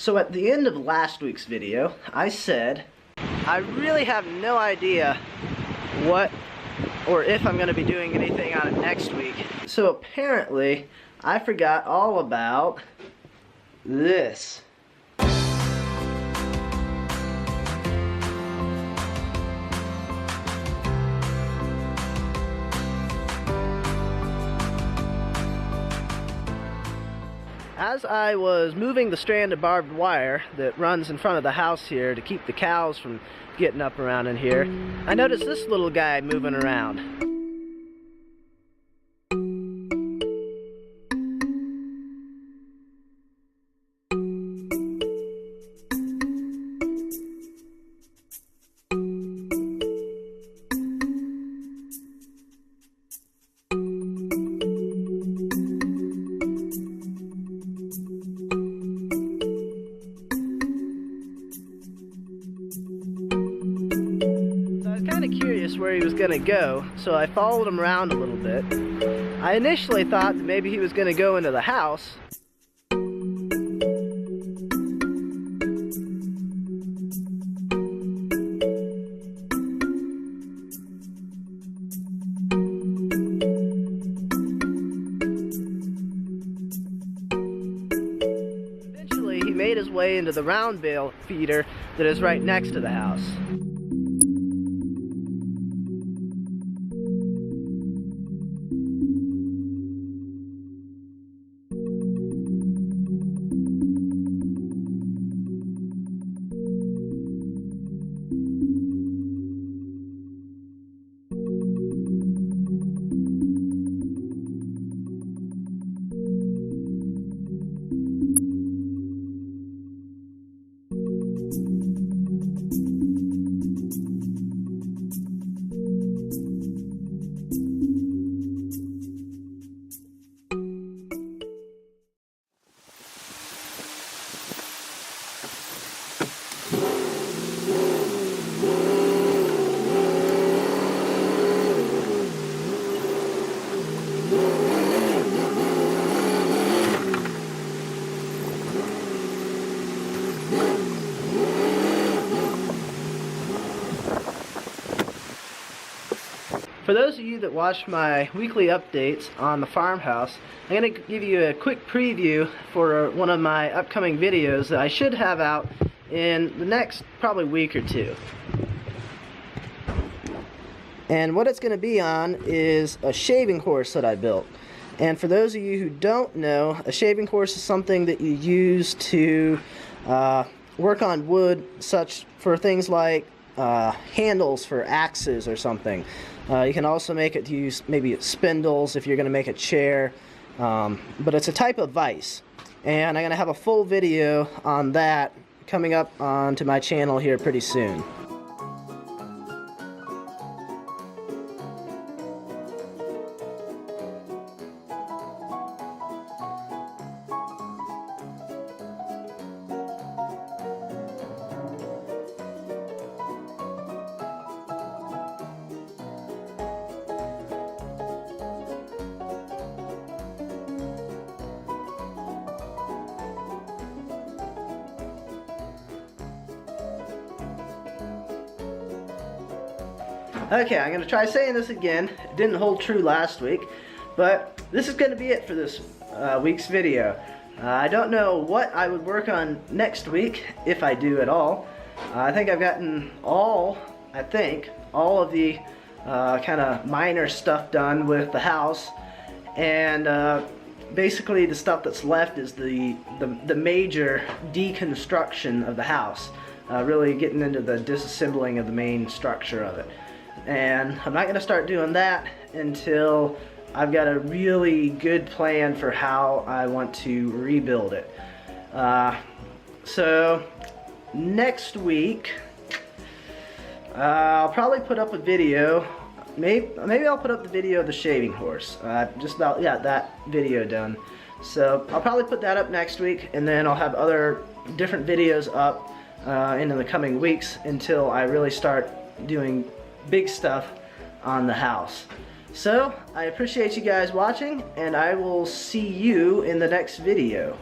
So at the end of last week's video, I said, I really have no idea what or if I'm going to be doing anything on it next week. So apparently, I forgot all about this. As I was moving the strand of barbed wire that runs in front of the house here to keep the cows from getting up around in here, I noticed this little guy moving around. Curious where he was going to go, so I followed him around a little bit. I initially thought that maybe he was going to go into the house. Eventually, he made his way into the round bale feeder that is right next to the house. For those of you that watch my weekly updates on the farmhouse, I'm going to give you a quick preview for one of my upcoming videos that I should have out in the next probably week or two. And what it's going to be on is a shaving horse that I built. And for those of you who don't know, a shaving horse is something that you use to work on wood, such for things like handles for axes or something. You can also make it to use maybe spindles if you're going to make a chair, but it's a type of vise, and I'm going to have a full video on that coming up onto my channel here pretty soon. Okay, I'm going to try saying this again. It didn't hold true last week, but this is going to be it for this week's video. I don't know what I would work on next week, if I do at all. I think I've gotten all of the kind of minor stuff done with the house, and basically the stuff that's left is the major deconstruction of the house, really getting into the disassembling of the main structure of it. And I'm not going to start doing that until I've got a really good plan for how I want to rebuild it. So next week I'll probably put up a video. Maybe I'll put up the video of the shaving horse. Just about, yeah, that video done. So I'll probably put that up next week, and then I'll have other different videos up in the coming weeks until I really start doing big stuff on the house. So I appreciate you guys watching, and I will see you in the next video.